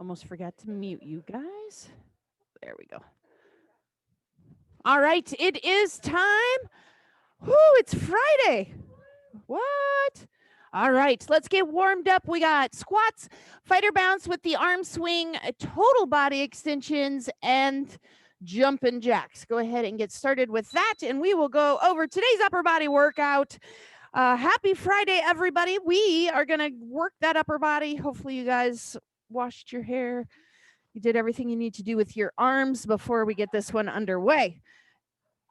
Almost forgot to mute you guys. There we go. All right, it is time. Whoo, it's Friday. What? All right, let's get warmed up. We got squats, fighter bounce with the arm swing, total body extensions, and jumping jacks. Go ahead and get started with that, and we will go over today's upper body workout. Happy Friday, everybody. We are going to work that upper body. Hopefully, you guys washed your hair. You did everything you need to do with your arms before we get this one underway.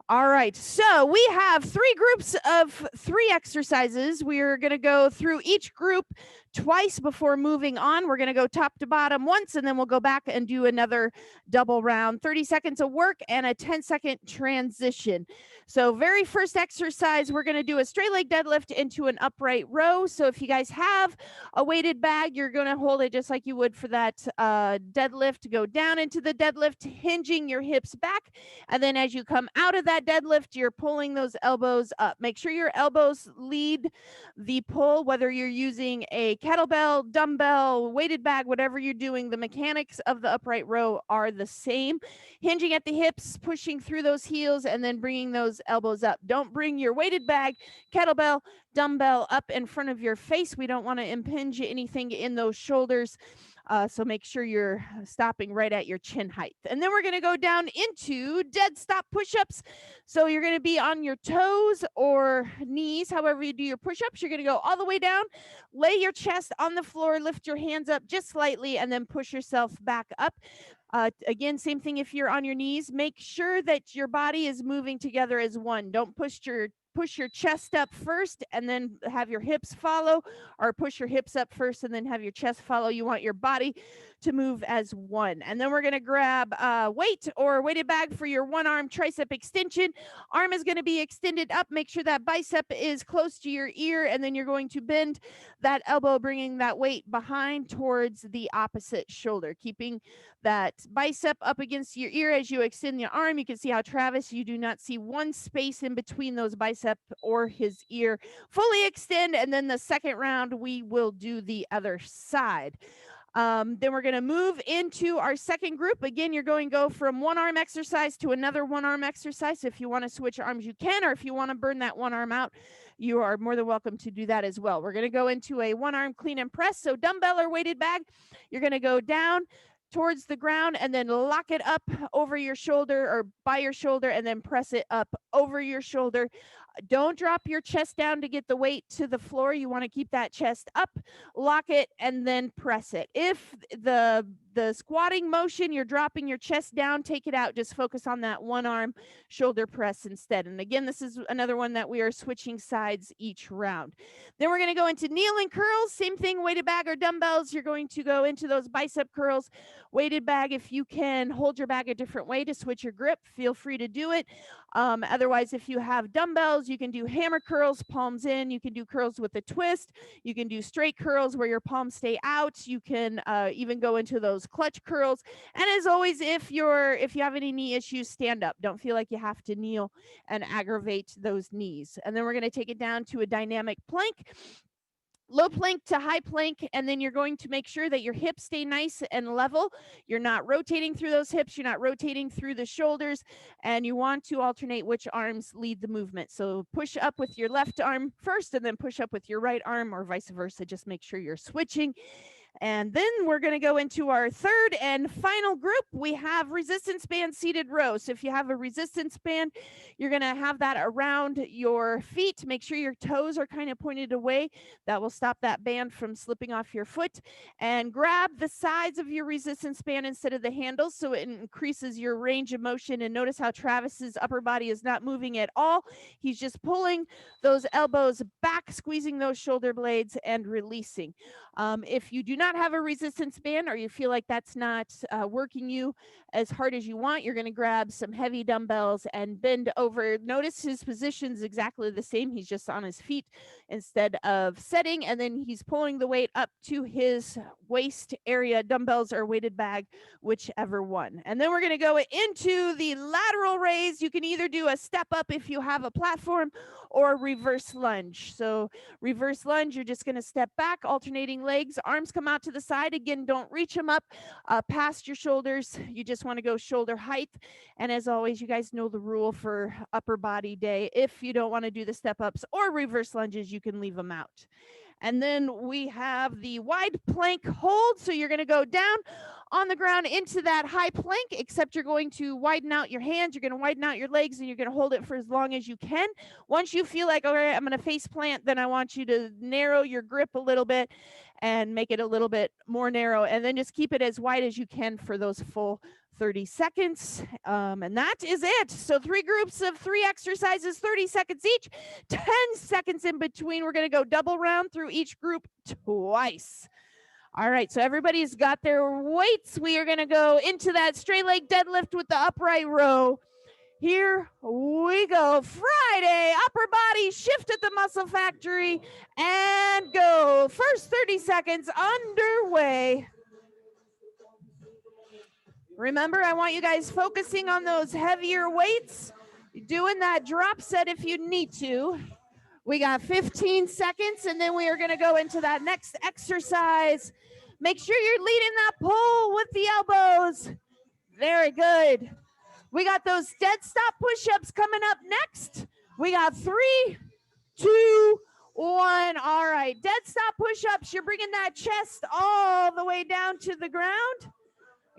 All right, so we have 3 groups of 3 exercises. We're going to go through each group twice before moving on. We're going to go top to bottom once, and then we'll go back and do another double round, 30 seconds of work and a 10-second transition. So very first exercise, we're going to do a straight leg deadlift into an upright row. So if you guys have a weighted bag, you're going to hold it just like you would for that deadlift. Go down into the deadlift, hinging your hips back, and then as you come out of that deadlift, you're pulling those elbows up. Make sure your elbows lead the pull, whether you're using a kettlebell, dumbbell, weighted bag, whatever you're doing. The mechanics of the upright row are the same. Hinging at the hips, pushing through those heels, and then bringing those elbows up. Don't bring your weighted bag, kettlebell, dumbbell up in front of your face. We don't want to impinge anything in those shoulders. So make sure you're stopping right at your chin height. And then we're going to go down into dead stop push-ups. So you're going to be on your toes or knees, however you do your push-ups. You're going to go all the way down, lay your chest on the floor, lift your hands up just slightly, and then push yourself back up. Again, same thing if you're on your knees. Make sure that your body is moving together as one. Don't push your chest up first and then have your hips follow, or push your hips up first and then have your chest follow. You want your body to move as one. And then we're going to grab weight or weighted bag for your one arm tricep extension. Arm is going to be extended up. Make sure that bicep is close to your ear, and then you're going to bend that elbow, bringing that weight behind towards the opposite shoulder, keeping that bicep up against your ear as you extend your arm. You can see how Travis, you do not see one space in between those bicep or his ear. Fully extend, and then the second round we will do the other side. Then we're going to move into our second group. Again, you're going to go from one arm exercise to another one arm exercise. If you want to switch arms, you can, or if you want to burn that one arm out, you are more than welcome to do that as well. We're going to go into a one arm clean and press. So dumbbell or weighted bag, you're going to go down towards the ground and then lock it up over your shoulder or by your shoulder, and then press it up over your shoulder. Don't drop your chest down to get the weight to the floor. You want to keep that chest up, lock it, and then press it. If the squatting motion, you're dropping your chest down, take it out. Just focus on that one arm shoulder press instead. And again, this is another one that we are switching sides each round. Then we're going to go into kneeling curls. Same thing, weighted bag or dumbbells. You're going to go into those bicep curls. Weighted bag, if you can hold your bag a different way to switch your grip, feel free to do it. Otherwise, if you have dumbbells, you can do hammer curls, palms in. You can do curls with a twist. You can do straight curls where your palms stay out. You can even go into those clutch curls. And as always, if you have any knee issues, stand up. Don't feel like you have to kneel and aggravate those knees. And then we're going to take it down to a dynamic plank. Low plank to high plank, and then you're going to make sure that your hips stay nice and level. You're not rotating through those hips, you're not rotating through the shoulders, and you want to alternate which arms lead the movement. So push up with your left arm first, and then push up with your right arm, or vice versa. Just make sure you're switching. And then we're going to go into our third and final group. We have resistance band seated row. So if you have a resistance band, you're going to have that around your feet. Make sure your toes are kind of pointed away. That will stop that band from slipping off your foot. And grab the sides of your resistance band instead of the handles, so it increases your range of motion. And notice how Travis's upper body is not moving at all. He's just pulling those elbows back, squeezing those shoulder blades, and releasing. If you do not have a resistance band, or you feel like that's not working you as hard as you want, you're going to grab some heavy dumbbells and bend over. Notice his position's exactly the same. He's just on his feet instead of setting, and then he's pulling the weight up to his waist area, dumbbells or weighted bag, whichever one. And then we're going to go into the lateral raise. You can either do a step up if you have a platform, or reverse lunge. So reverse lunge, you're just going to step back, alternating legs, arms come out out to the side. Again, don't reach them up past your shoulders. You just want to go shoulder height. And as always, you guys know the rule for upper body day. If you don't want to do the step ups or reverse lunges, you can leave them out. And then we have the wide plank hold. So you're going to go down on the ground into that high plank, except you're going to widen out your hands. You're going to widen out your legs, and you're going to hold it for as long as you can. Once you feel like, all right, I'm going to face plant, then I want you to narrow your grip a little bit and make it a little bit more narrow. And then just keep it as wide as you can for those full 30 seconds. And that is it. So 3 groups of 3 exercises, 30 seconds each, 10 seconds in between. We're going to go double round through each group twice. All right, so everybody's got their weights. We are going to go into that straight leg deadlift with the upright row. Here we go. Friday, upper body shift at the Muscle Factory, and go. First 30 seconds underway. Remember, I want you guys focusing on those heavier weights, doing that drop set if you need to. We got 15 seconds, and then we are going to go into that next exercise. Make sure you're leading that pull with the elbows. Very good. We got those dead stop push-ups coming up next. We got 3, 2, 1. All right, dead stop push-ups. You're bringing that chest all the way down to the ground.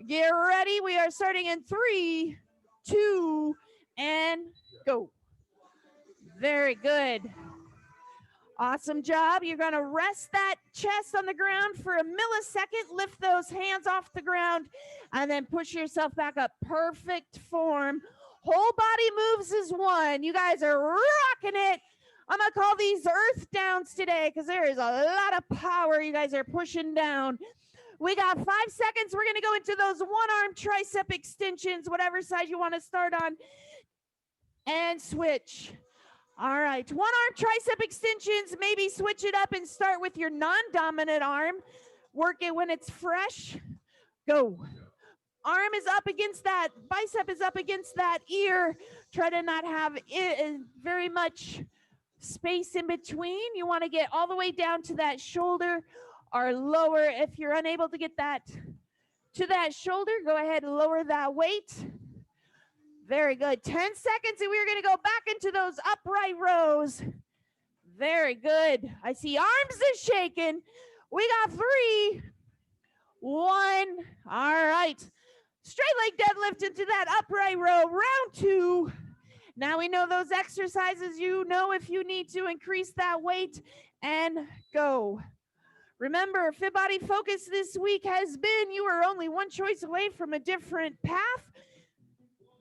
Get ready. We are starting in 3, 2, and go. Very good. Awesome job. You're going to rest that chest on the ground for a millisecond. Lift those hands off the ground and then push yourself back up. Perfect form. Whole body moves is 1. You guys are rocking it. I'm going to call these earth downs today because there is a lot of power you guys are pushing down. We got 5 seconds. We're going to go into those one-arm tricep extensions, whatever side you want to start on, and switch. All right, one-arm tricep extensions. Maybe switch it up and start with your non-dominant arm. Work it when it's fresh. Go. Arm is up against that. Bicep is up against that ear. Try to not have very much space in between. You want to get all the way down to that shoulder or lower. If you're unable to get that to that shoulder, go ahead and lower that weight. Very good. 10 seconds, and we're going to go back into those upright rows. Very good. I see arms is shaking. We got 3, 1. All right. Straight leg deadlift into that upright row. Round 2. Now we know those exercises. You know if you need to increase that weight, and go. Remember, Fit Body Focus this week has been you are only one choice away from a different path,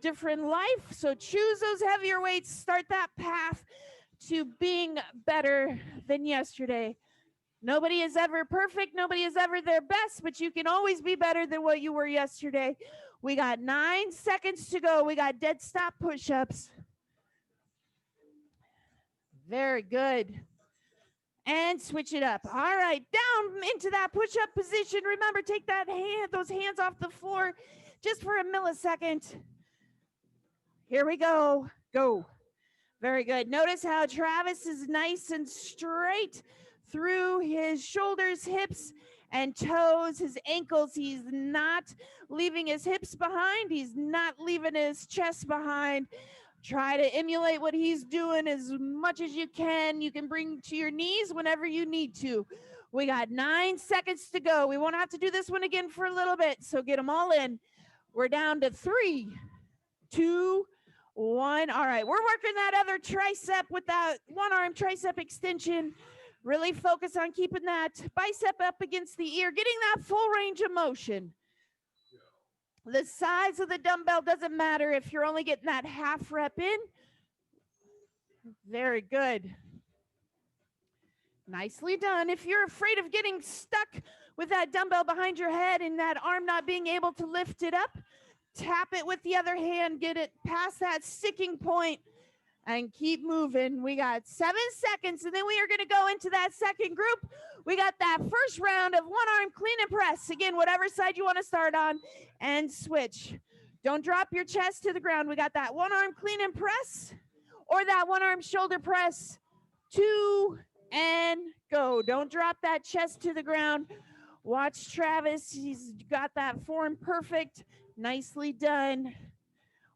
different life. So choose those heavier weights. Start that path to being better than yesterday. Nobody is ever perfect. Nobody is ever their best, but you can always be better than what you were yesterday. We got 9 seconds to go. We got dead stop push-ups. Very good. And switch it up. All right, down into that push-up position. Remember, take those hands off the floor just for a millisecond. Here we go. Go. Very good. Notice how Travis is nice and straight through his shoulders, hips, and toes, his ankles. He's not leaving his hips behind. He's not leaving his chest behind. Try to emulate what he's doing as much as you can. You can bring to your knees whenever you need to. We got 9 seconds to go. We won't have to do this one again for a little bit, so get them all in. We're down to 3, 2, 1. All right, we're working that other tricep with that one-arm tricep extension. Really focus on keeping that bicep up against the ear, getting that full range of motion. The size of the dumbbell doesn't matter if you're only getting that half rep in. Very good. Nicely done. If you're afraid of getting stuck with that dumbbell behind your head and that arm not being able to lift it up, tap it with the other hand, get it past that sticking point, and keep moving. We got 7 seconds, and then we are going to go into that second group. We got that first round of one-arm clean and press. Again, whatever side you want to start on, and switch. Don't drop your chest to the ground. We got that one-arm clean and press or that one-arm shoulder press. 2, and go. Don't drop that chest to the ground. Watch Travis. He's got that form perfect. Nicely done.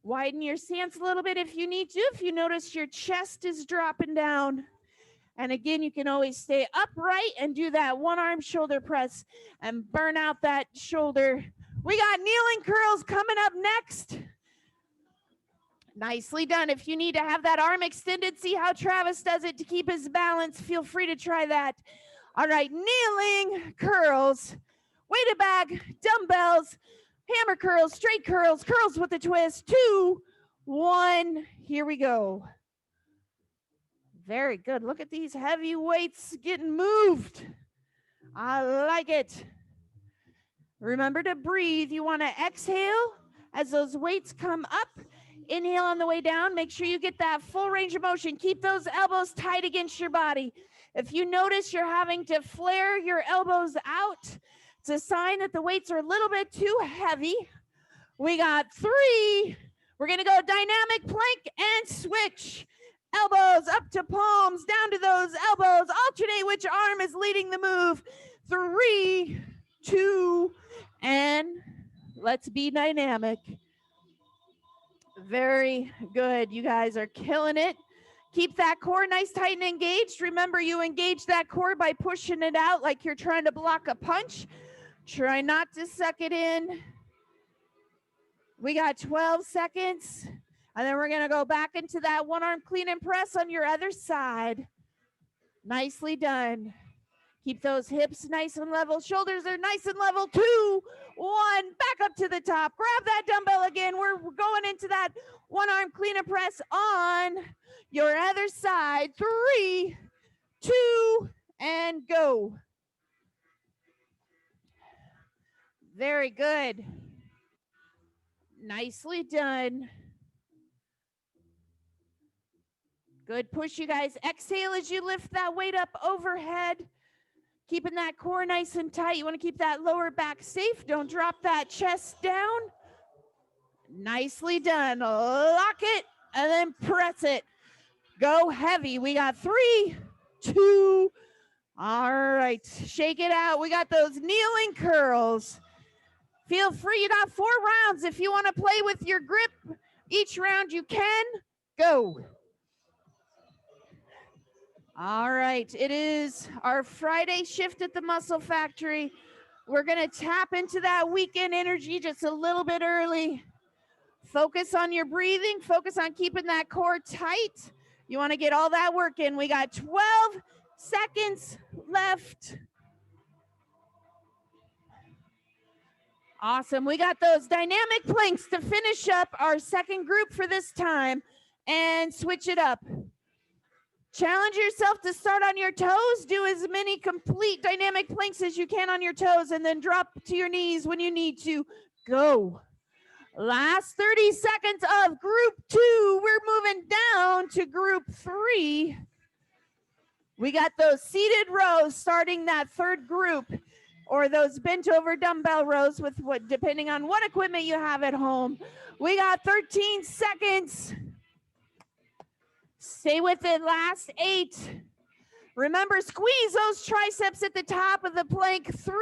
Widen your stance a little bit if you need to. If you notice your chest is dropping down. And again, you can always stay upright and do that one arm shoulder press and burn out that shoulder. We got kneeling curls coming up next. Nicely done. If you need to have that arm extended, see how Travis does it to keep his balance. Feel free to try that. All right, kneeling curls, weighted bag, dumbbells, hammer curls, straight curls, curls with a twist. 2, 1, here we go. Very good. Look at these heavy weights getting moved. I like it. Remember to breathe. You want to exhale as those weights come up. Inhale on the way down. Make sure you get that full range of motion. Keep those elbows tight against your body. If you notice you're having to flare your elbows out, it's a sign that the weights are a little bit too heavy. We got 3. We're going to go dynamic plank and switch. Elbows up to palms, down to those elbows. Alternate which arm is leading the move. 3, 2, and let's be dynamic. Very good. You guys are killing it. Keep that core nice, tight, and engaged. Remember, you engage that core by pushing it out like you're trying to block a punch. Try not to suck it in. We got 12 seconds. And then we're going to go back into that one arm clean and press on your other side. Nicely done. Keep those hips nice and level. Shoulders are nice and level. 2, 1, back up to the top. Grab that dumbbell again. We're going into that one arm clean and press on your other side. 3, 2, and go. Very good. Nicely done. Good push, you guys. Exhale as you lift that weight up overhead. Keeping that core nice and tight. You want to keep that lower back safe. Don't drop that chest down. Nicely done. Lock it and then press it. Go heavy. We got 3, 2. All right. Shake it out. We got those kneeling curls. Feel free. You got 4 rounds. If you want to play with your grip each round, you can. Go. All right, it is our Friday shift at the Muscle Factory. We're going to tap into that weekend energy just a little bit early. Focus on your breathing. Focus on keeping that core tight. You want to get all that work in. We got 12 seconds left. Awesome. We got those dynamic planks to finish up our second group for this time and switch it up. Challenge yourself to start on your toes. Do as many complete dynamic planks as you can on your toes and then drop to your knees when you need to. Go. Last 30 seconds of group 2. We're moving down to group 3. We got those seated rows starting that third group, or those bent over dumbbell rows with what, depending on what equipment you have at home. We got 13 seconds. Stay with it. Last 8. Remember, squeeze those triceps at the top of the plank. 3,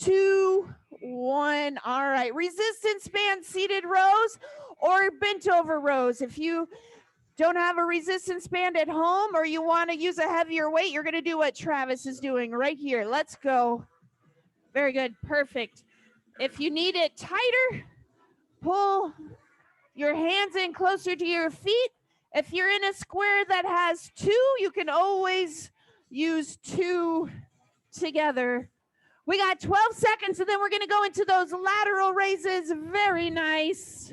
2, 1. All right. Resistance band seated rows or bent over rows. If you don't have a resistance band at home or you want to use a heavier weight, you're going to do what Travis is doing right here. Let's go. Very good. Perfect. If you need it tighter, pull your hands in closer to your feet. If you're in a square that has 2, you can always use 2 together. We got 12 seconds, and then we're going to go into those lateral raises. Very nice.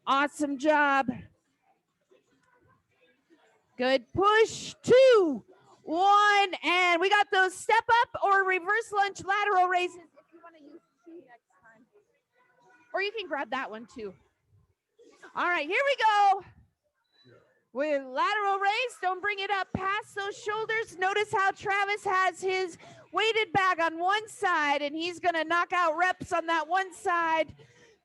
Awesome job. Good push. 2, 1, and we got those step up or reverse lunge lateral raises if you want to use 2 next time. Or you can grab that one too. All right, here we go. With lateral raise, don't bring it up past those shoulders. Notice how Travis has his weighted bag on one side, and he's going to knock out reps on that one side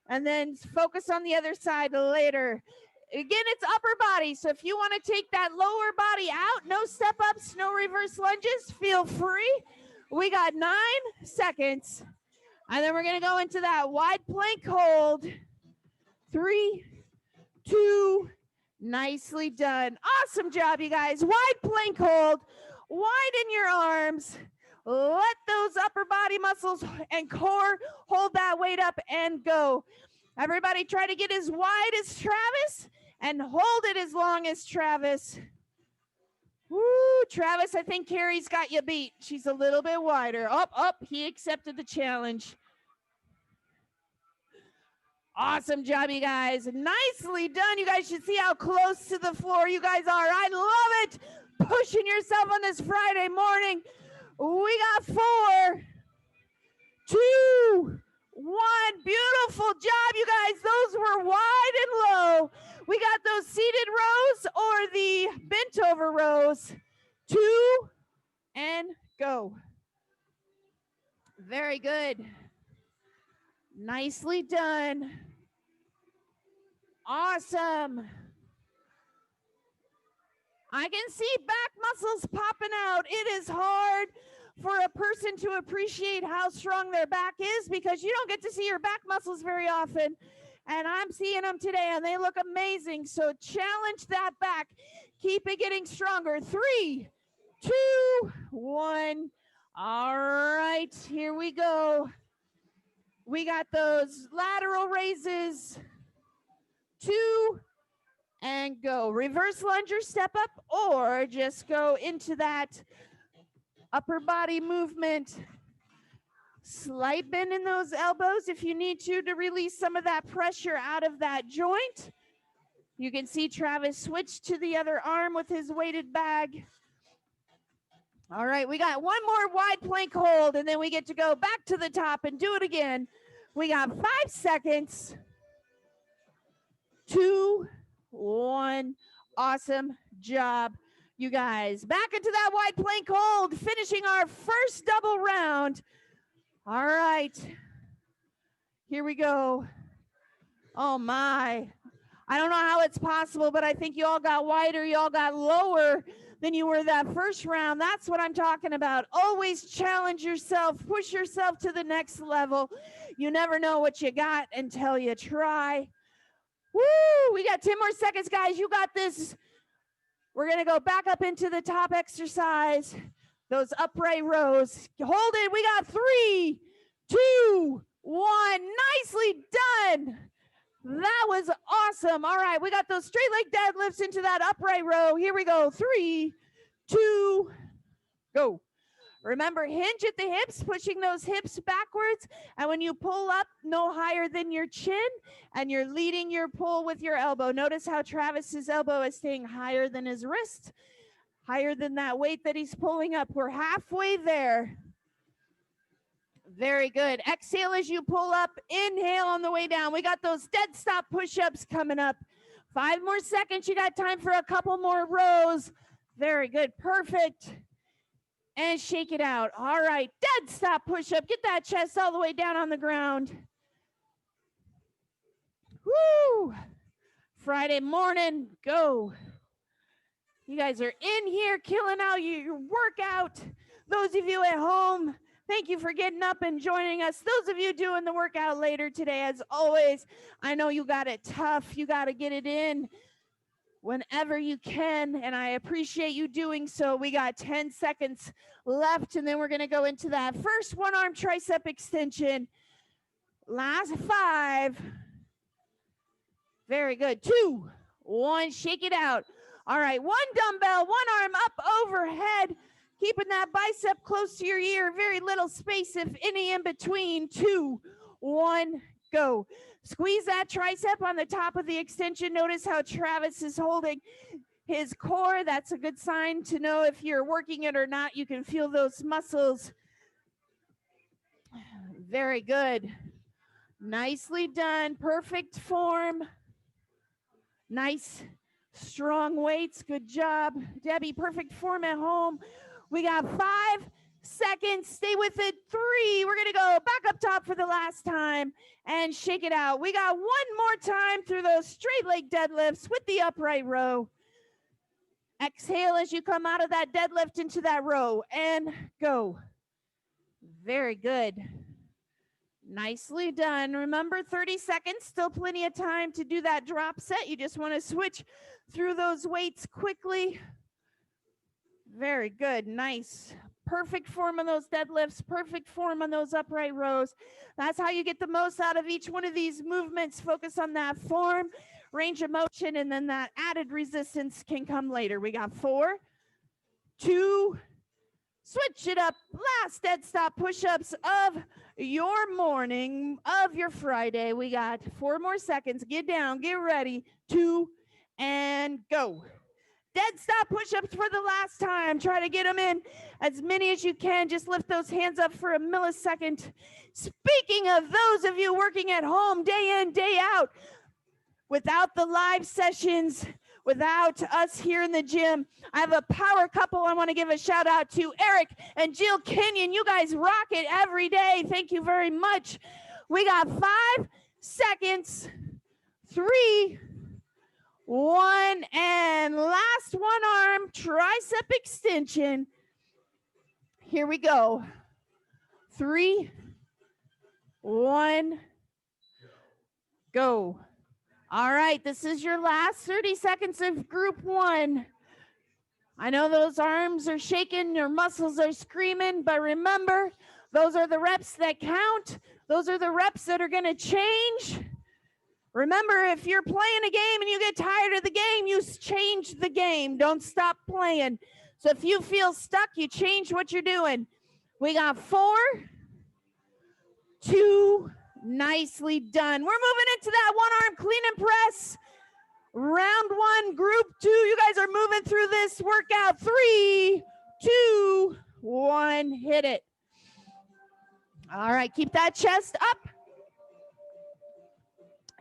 and then focus on the other side later. Again, it's upper body, so if you want to take that lower body out, no step ups, no reverse lunges, feel free. We got 9 seconds. And then we're going to go into that wide plank hold. 3, 2, nicely done. Awesome job, you guys. Wide plank hold. Widen your arms. Let those upper body muscles and core hold that weight up and go. Everybody try to get as wide as Travis and hold it as long as Travis. Woo, Travis, I think Carrie's got you beat. She's a little bit wider. Up, he accepted the challenge. Awesome job, you guys. Nicely done. You guys should see how close to the floor you guys are. I love it. Pushing yourself on this Friday morning. We got 4, 2, 1. Beautiful job, you guys. Those were wide and low. We got those seated rows or the bent over rows. 2 and go. Very good. Nicely done. Awesome. I can see back muscles popping out. It is hard for a person to appreciate how strong their back is because you don't get to see your back muscles very often. And I'm seeing them today and they look amazing. So challenge that back. Keep it getting stronger. 3, 2, 1. All right, here we go. We got those lateral raises. 2 and go. Reverse lunge or step up, or just go into that upper body movement. Slight bend in those elbows if you need to release some of that pressure out of that joint. You can see Travis switch to the other arm with his weighted bag. All right, we got one more wide plank hold, and then we get to go back to the top and do it again. We got 5 seconds. 2, 1. Awesome job, you guys. Back into that wide plank hold, finishing our first double round. All right, here we go. Oh my, I don't know how it's possible, but I think you all got wider, you all got lower than you were that first round. That's what I'm talking about. Always challenge yourself, push yourself to the next level. You never know what you got until you try. Woo, we got 10 more seconds, guys. You got this. We're going to go back up into the top exercise. Those upright rows. Hold it. We got 3, 2, 1. Nicely done. That was awesome. All right, we got those straight leg deadlifts into that upright row. Here we go. 3, 2, go. Remember, hinge at the hips, pushing those hips backwards. And when you pull up, no higher than your chin, and you're leading your pull with your elbow. Notice how Travis's elbow is staying higher than his wrist, higher than that weight that he's pulling up. We're halfway there. Very good. Exhale as you pull up. Inhale on the way down. We got those dead stop push-ups coming up. 5 more seconds. You got time for a couple more rows. Very good. Perfect. And shake it out. All right. Dead stop push-up. Get that chest all the way down on the ground. Woo! Friday morning. Go. You guys are in here killing out your workout. Those of you at home, thank you for getting up and joining us. Those of you doing the workout later today, as always, I know you got it tough. You got to get it in whenever you can, and I appreciate you doing so. We got 10 seconds left, and then we're going to go into that first one-arm tricep extension. Last 5. Very good. 2, 1. Shake it out. All right, 1 dumbbell, 1 arm up overhead, keeping that bicep close to your ear. Very little space, if any, in between. 2, 1, go. Squeeze that tricep on the top of the extension. Notice how Travis is holding his core. That's a good sign to know if you're working it or not. You can feel those muscles. Very good. Nicely done. Perfect form. Nice. Strong weights. Good job, Debbie. Perfect form at home. We got 5 seconds. Stay with it. 3. We're going to go back up top for the last time and shake it out. We got 1 more time through those straight leg deadlifts with the upright row. Exhale as you come out of that deadlift into that row and go. Very good. Nicely done. Remember, 30 seconds, still plenty of time to do that drop set. You just want to switch through those weights quickly. Very good. Nice. Perfect form on those deadlifts, perfect form on those upright rows. That's how you get the most out of each one of these movements. Focus on that form, range of motion, and then that added resistance can come later. We got 4, 2, switch it up. Last dead stop push-ups of your morning, of your Friday. We got 4 more seconds. Get down, get ready, 2, and go. Dead stop push-ups for the last time. Try to get them in as many as you can. Just lift those hands up for a millisecond. Speaking of those of you working at home day in, day out, without the live sessions, without us here in the gym, I have a power couple I want to give a shout out to, Eric and Jill Kenyon. You guys rock it every day. Thank you very much. We got 5 seconds, 3, 1, and last one arm tricep extension. Here we go. 3, 1, go. All right, this is your last 30 seconds of group 1. I know those arms are shaking, your muscles are screaming, but remember, those are the reps that count. Those are the reps that are going to change. Remember, if you're playing a game and you get tired of the game, you change the game. Don't stop playing. So if you feel stuck, you change what you're doing. We got 4, 2, nicely done. We're moving into that one arm clean and press. Round 1, group 2. You guys are moving through this workout. 3, 2, 1, hit it. All right, keep that chest up.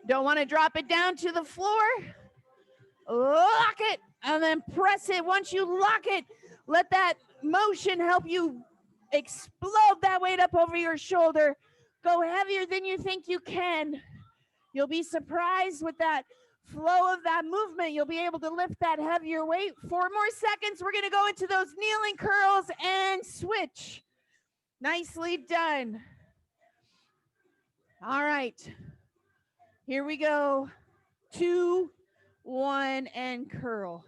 Don't want to drop it down to the floor. Lock it and then press it. Once you lock it, let that motion help you explode that weight up over your shoulder. Go heavier than you think you can. You'll be surprised with that flow of that movement. You'll be able to lift that heavier weight. 4 more seconds. We're going to go into those kneeling curls and switch. Nicely done. All right. Here we go. 2, 1, and curl.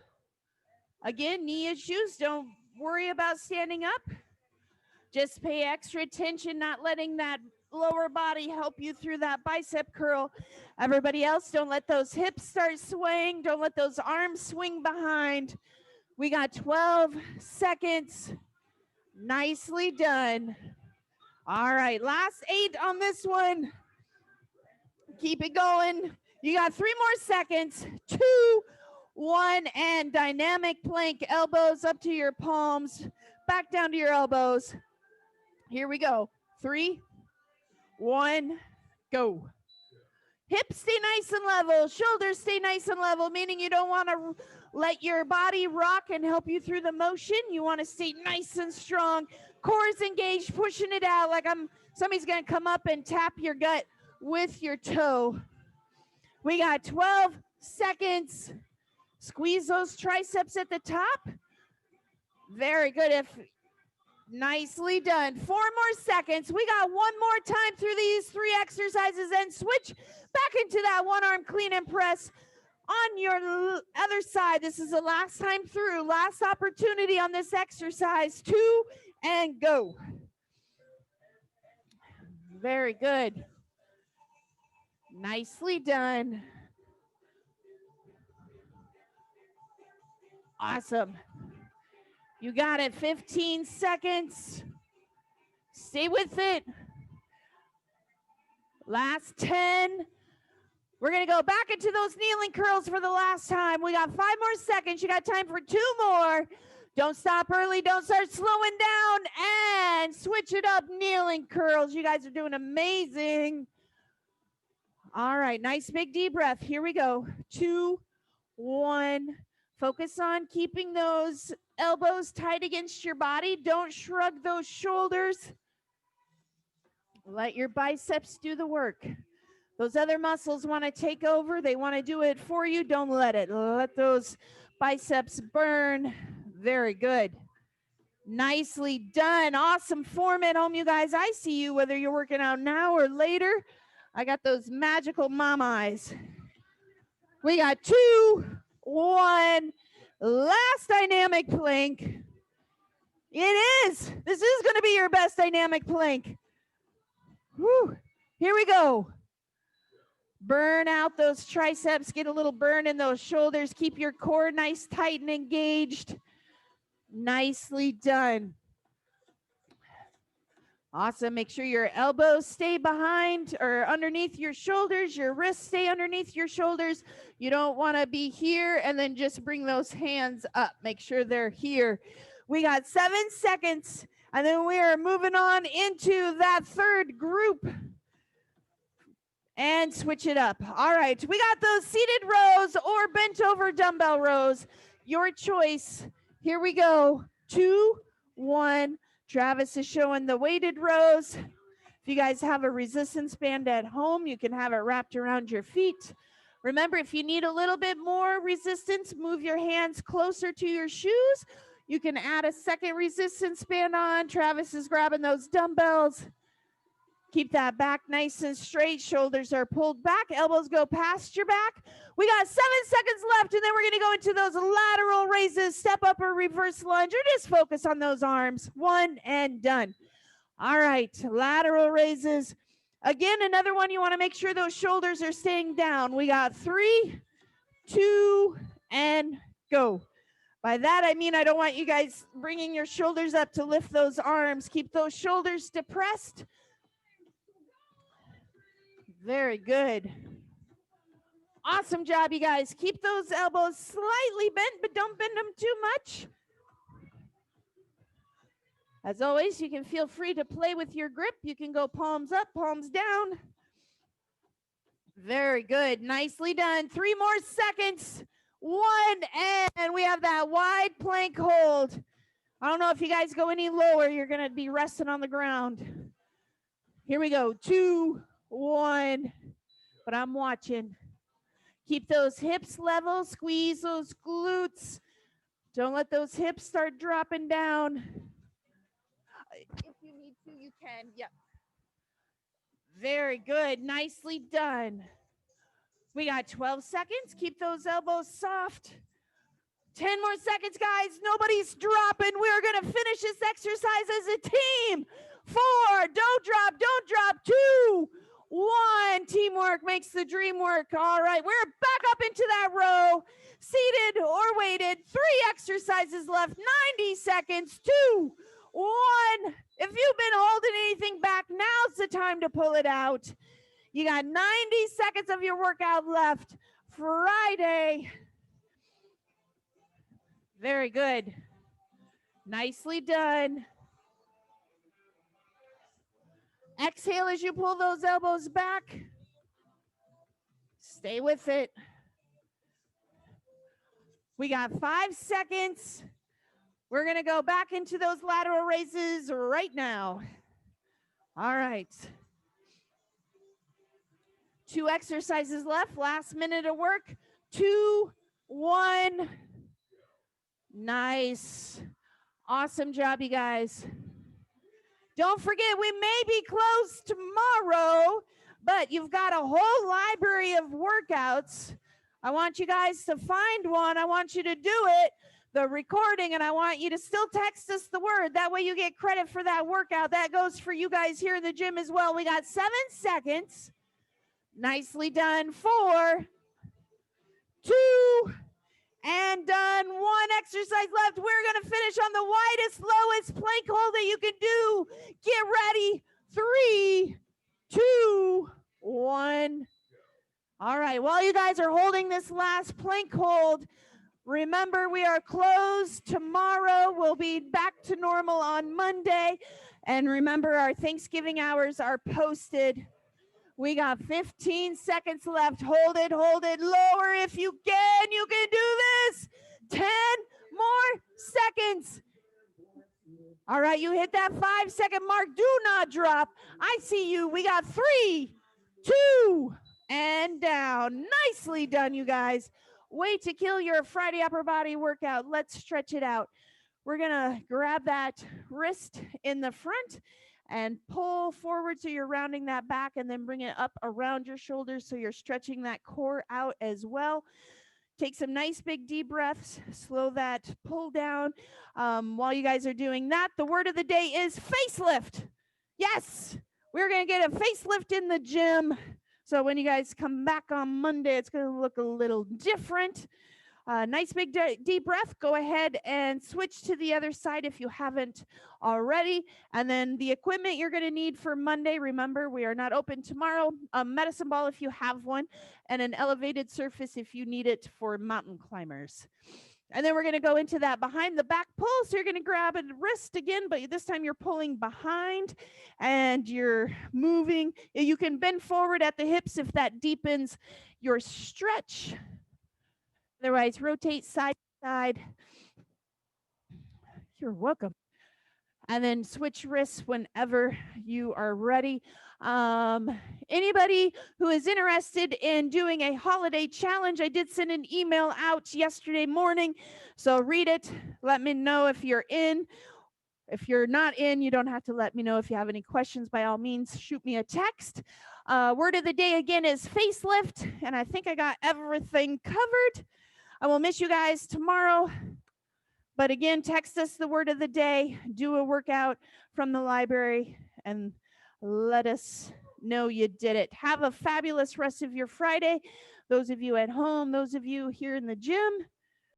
Again, knee issues. Don't worry about standing up. Just pay extra attention, not letting that lower body help you through that bicep curl. Everybody else, don't let those hips start swaying. Don't let those arms swing behind. We got 12 seconds. Nicely done. All right, last 8 on this one. Keep it going. You got 3 more seconds. 2, 1, and dynamic plank. Elbows up to your palms, back down to your elbows. Here we go. 3, 1, go. Hips stay nice and level. Shoulders stay nice and level, meaning you don't want to let your body rock and help you through the motion. You want to stay nice and strong. Core is engaged, pushing it out like somebody's going to come up and tap your gut with your toe. We got 12 seconds. Squeeze those triceps at the top. Very good. Nicely done. 4 more seconds. We got 1 more time through these 3 exercises and switch back into that one arm clean and press on your other side. This is the last time through, last opportunity on this exercise. 2 and go. Very good. Nicely done. Awesome. You got it. 15 seconds. Stay with it. Last 10. We're going to go back into those kneeling curls for the last time. We got 5 more seconds. You got time for 2 more. Don't stop early. Don't start slowing down. And switch it up. Kneeling curls. You guys are doing amazing. All right. Nice big deep breath. Here we go. 2, 1. Focus on keeping those elbows tight against your body. Don't shrug those shoulders. Let your biceps do the work. Those other muscles want to take over. They want to do it for you. Don't let it. Let those biceps burn. Very good. Nicely done. Awesome form at home, you guys. I see you whether you're working out now or later. I got those magical mom eyes. We got 2, 1. Last dynamic plank. It is. This is going to be your best dynamic plank. Whew. Here we go. Burn out those triceps. Get a little burn in those shoulders. Keep your core nice, tight, and engaged. Nicely done. Awesome. Make sure your elbows stay behind or underneath your shoulders. Your wrists stay underneath your shoulders. You don't want to be here and then just bring those hands up. Make sure they're here. We got 7 seconds, and then we are moving on into that third group. And switch it up. All right. We got those seated rows or bent over dumbbell rows. Your choice. Here we go. 2, 1. Travis is showing the weighted rows. If you guys have a resistance band at home, you can have it wrapped around your feet. Remember, if you need a little bit more resistance, move your hands closer to your shoes. You can add a second resistance band on. Travis is grabbing those dumbbells. Keep that back nice and straight. Shoulders are pulled back. Elbows go past your back. We got 7 seconds left, and then we're going to go into those lateral raises, step up or reverse lunge, or just focus on those arms. 1 and done. All right, lateral raises. Again, another one, you want to make sure those shoulders are staying down. We got 3, 2, and go. By that, I mean I don't want you guys bringing your shoulders up to lift those arms. Keep those shoulders depressed. Very good. Awesome job, you guys. Keep those elbows slightly bent, but don't bend them too much. As always, you can feel free to play with your grip. You can go palms up, palms down. Very good. Nicely done. 3 more seconds. 1, and we have that wide plank hold. I don't know if you guys go any lower, you're going to be resting on the ground. Here we go. 2, 1, but I'm watching. Keep those hips level, squeeze those glutes. Don't let those hips start dropping down. If you need to, you can. Yep. Very good. Nicely done. We got 12 seconds. Keep those elbows soft. 10 more seconds, guys. Nobody's dropping. We're going to finish this exercise as a team. 4, don't drop, don't drop. 2, 1, teamwork makes the dream work. All right, we're back up into that row, seated or weighted. 3 exercises left, 90 seconds. 2, 1. If you've been holding anything back, now's the time to pull it out. You got 90 seconds of your workout left. Friday. Very good. Nicely done. Exhale as you pull those elbows back. Stay with it. We got 5 seconds. We're going to go back into those lateral raises right now. All right. 2 exercises left. Last minute of work. 2, 1. Nice. Awesome job, you guys. Don't forget, we may be closed tomorrow, but you've got a whole library of workouts. I want you guys to find one. I want you to do it, the recording, and I want you to still text us the word. That way you get credit for that workout. That goes for you guys here in the gym as well. We got 7 seconds. Nicely done. 4, 2, and done. 1 exercise left. We're going to finish on the widest, lowest plank hold that you can do. Get ready. 3, 2, 1. All right. While you guys are holding this last plank hold, remember we are closed tomorrow. We'll be back to normal on Monday. And remember, our Thanksgiving hours are posted. We got 15 seconds left. Hold it, lower if you can. You can do this. 10 more seconds. All right, you hit that 5-second mark. Do not drop. I see you. We got 3, 2, and down. Nicely done, you guys. Way to kill your Friday upper body workout. Let's stretch it out. we're going to grab that wrist in the front and pull forward so you're rounding that back, and then bring it up around your shoulders so you're stretching that core out as well. Take some nice big deep breaths, slow that pull down. While you guys are doing that, the word of the day is facelift. Yes, we're going to get a facelift in the gym. So when you guys come back on Monday, it's going to look a little different. Nice big deep breath. Go ahead and switch to the other side if you haven't already. And then the equipment you're going to need for Monday, remember, we are not open tomorrow. A medicine ball if you have one, and an elevated surface if you need it for mountain climbers. And then we're going to go into that behind the back pull. So you're going to grab a wrist again, but this time you're pulling behind and you're moving. You can bend forward at the hips if that deepens your stretch. Otherwise, rotate side to side. You're welcome. And then switch wrists whenever you are ready. Anybody who is interested in doing a holiday challenge, I did send an email out yesterday morning. So read it. Let me know if you're in. If you're not in, you don't have to let me know. If you have any questions, by all means, shoot me a text. Word of the day again is facelift. And I think I got everything covered. I will miss you guys tomorrow. But again, text us the word of the day, do a workout from the library, and let us know you did it. Have a fabulous rest of your Friday. Those of you at home, those of you here in the gym,